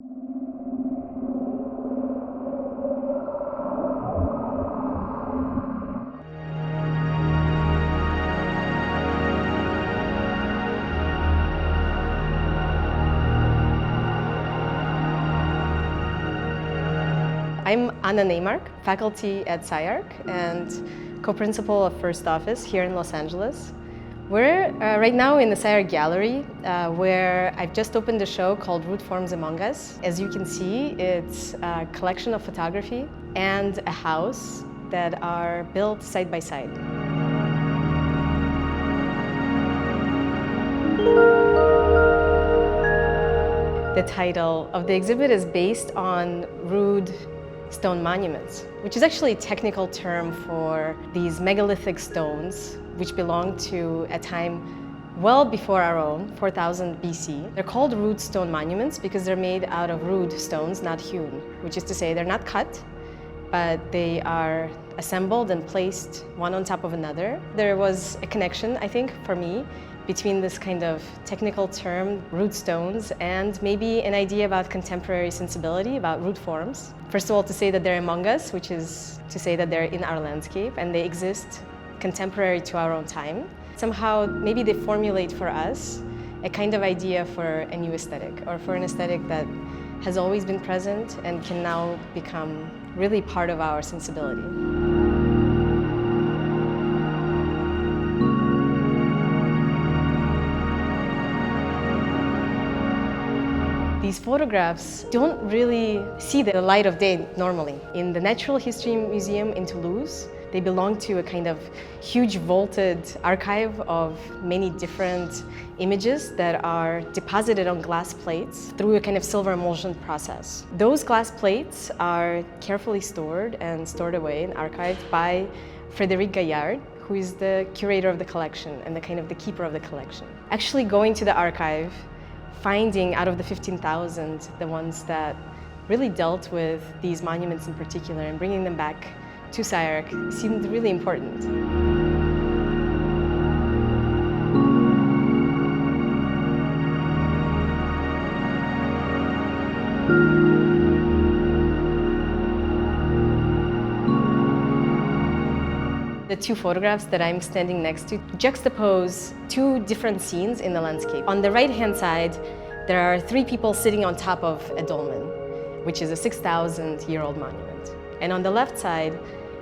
I'm Anna Neimark, faculty at SCI-Arc and co-principal of First Office here in Los Angeles. We're right now in the SCI-Arc gallery where I've just opened a show called Root Forms Among Us. As you can see, it's a collection of photography and a house that are built side by side. The title of the exhibit is based on rude stone monuments, which is actually a technical term for these megalithic stones, which belong to a time well before our own, 4000 BC. They're called rude stone monuments because they're made out of rude stones, not hewn, which is to say they're not cut, but they are assembled and placed one on top of another. There was a connection, I think, for me, between this kind of technical term, root stones, and maybe an idea about contemporary sensibility, about root forms. First of all, to say that they're among us, which is to say that they're in our landscape and they exist contemporary to our own time. Somehow, maybe they formulate for us a kind of idea for a new aesthetic, or for an aesthetic that has always been present and can now become really part of our sensibility. These photographs don't really see the light of day normally. In the Natural History Museum in Toulouse, they belong to a kind of huge vaulted archive of many different images that are deposited on glass plates through a kind of silver emulsion process. Those glass plates are carefully stored and stored away and archived by Frédérique Gaillard, who is the curator of the collection and the kind of the keeper of the collection. Actually going to the archive, finding out of the 15,000 the ones that really dealt with these monuments in particular and bringing them back to SCI-Arc seemed really important. The two photographs that I'm standing next to juxtapose two different scenes in the landscape. On the right-hand side, there are three people sitting on top of a dolmen, which is a 6,000-year-old monument. And on the left side,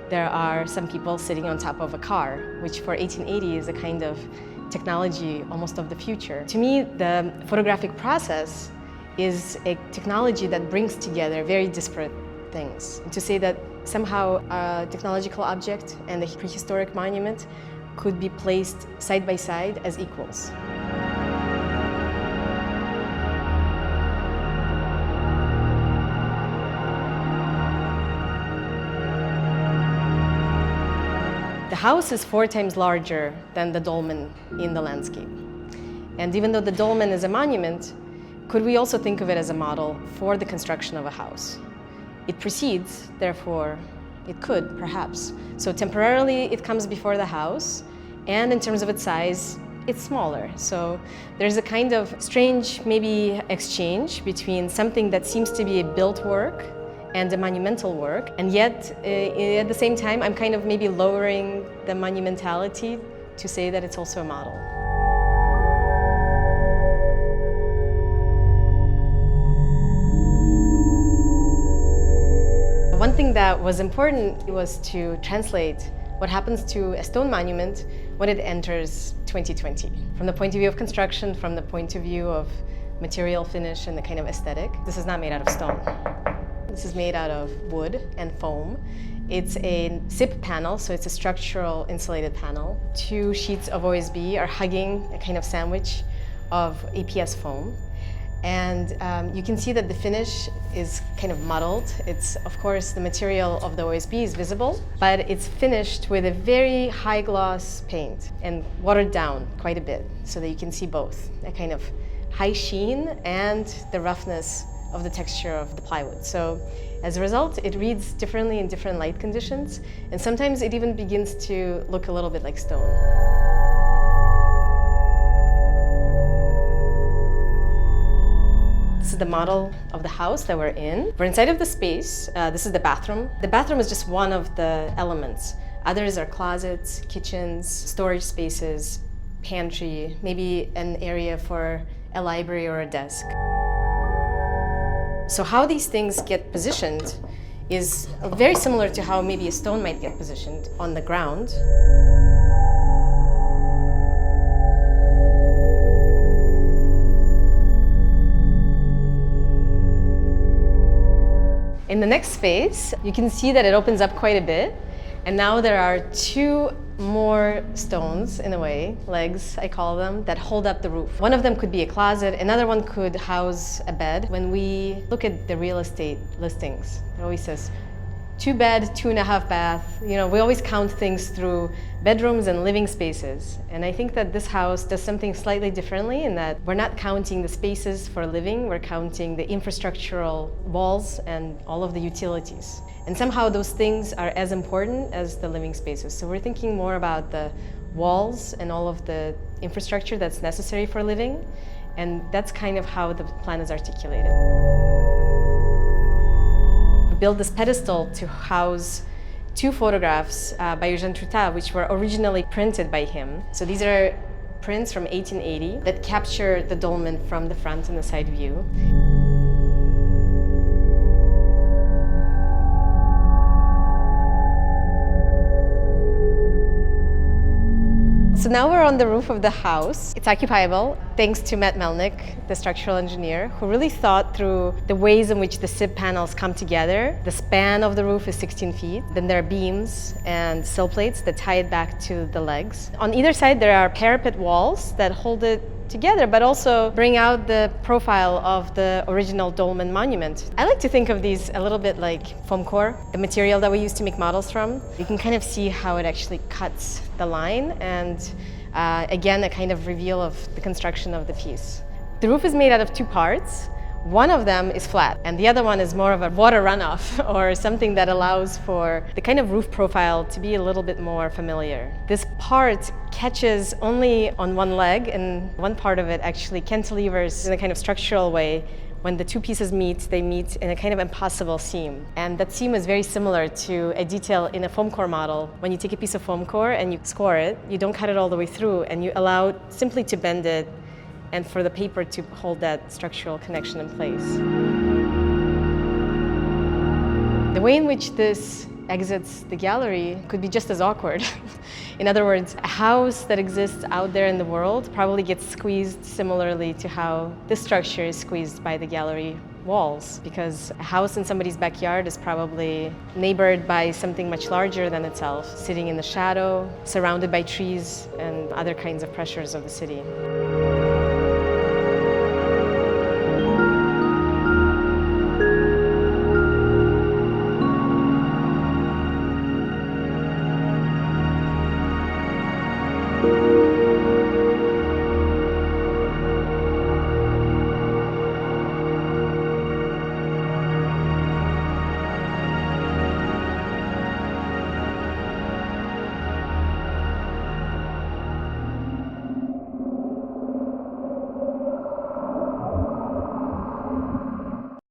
there are some people sitting on top of a car, which for 1880 is a kind of technology almost of the future. To me, the photographic process is a technology that brings together very disparate things. And to say that somehow a technological object and a prehistoric monument could be placed side by side as equals. The house is 4 times larger than the dolmen in the landscape. And even though the dolmen is a monument, could we also think of it as a model for the construction of a house? It precedes, therefore, it could, perhaps. So temporarily, it comes before the house, and in terms of its size, it's smaller. So there's a kind of strange, maybe, exchange between something that seems to be a built work and a monumental work, and yet, at the same time, I'm kind of maybe lowering the monumentality to say that it's also a model. One thing that was important was to translate what happens to a stone monument when it enters 2020. From the point of view of construction, from the point of view of material finish and the kind of aesthetic. This is not made out of stone. This is made out of wood and foam. It's a SIP panel, so it's a structural insulated panel. 2 sheets of OSB are hugging a kind of sandwich of APS foam. And you can see that the finish is kind of muddled. It's, of course, the material of the OSB is visible, but it's finished with a very high gloss paint and watered down quite a bit so that you can see both, a kind of high sheen and the roughness of the texture of the plywood. So as a result, it reads differently in different light conditions, and sometimes it even begins to look a little bit like stone. is the model of the house that we're in. We're inside of the space. This is the bathroom. The bathroom is just one of the elements. Others are closets, kitchens, storage spaces, pantry, maybe an area for a library or a desk. So how these things get positioned is very similar to how maybe a stone might get positioned on the ground. In the next space, you can see that it opens up quite a bit. And now there are two more stones, in a way, legs, I call them, that hold up the roof. One of them could be a closet, another one could house a bed. When we look at the real estate listings, it always says 2 bed, 2.5 bath. You know, we always count things through bedrooms and living spaces. And I think that this house does something slightly differently in that we're not counting the spaces for living, we're counting the infrastructural walls and all of the utilities. And somehow those things are as important as the living spaces. So we're thinking more about the walls and all of the infrastructure that's necessary for living. And that's kind of how the plan is articulated. We built this pedestal to house 2 photographs by Eugène Trutat, which were originally printed by him. So these are prints from 1880 that capture the dolmen from the front and the side view. So now we're on the roof of the house. It's occupiable thanks to Matt Melnick, the structural engineer, who really thought through the ways in which the SIB panels come together. The span of the roof is 16 feet. Then there are beams and sill plates that tie it back to the legs. On either side, there are parapet walls that hold it together, but also bring out the profile of the original dolmen monument. I like to think of these a little bit like foam core, the material that we use to make models from. You can kind of see how it actually cuts the line and again, a kind of reveal of the construction of the piece. The roof is made out of 2 parts. One of them is flat and the other one is more of a water runoff or something that allows for the kind of roof profile to be a little bit more familiar. This part catches only on one leg and one part of it actually cantilevers in a kind of structural way. When the 2 pieces meet, they meet in a kind of impossible seam. And that seam is very similar to a detail in a foam core model. When you take a piece of foam core and you score it, you don't cut it all the way through and you allow it simply to bend it and for the paper to hold that structural connection in place. The way in which this exits the gallery could be just as awkward. In other words, a house that exists out there in the world probably gets squeezed similarly to how this structure is squeezed by the gallery walls, because a house in somebody's backyard is probably neighbored by something much larger than itself, sitting in the shadow, surrounded by trees and other kinds of pressures of the city.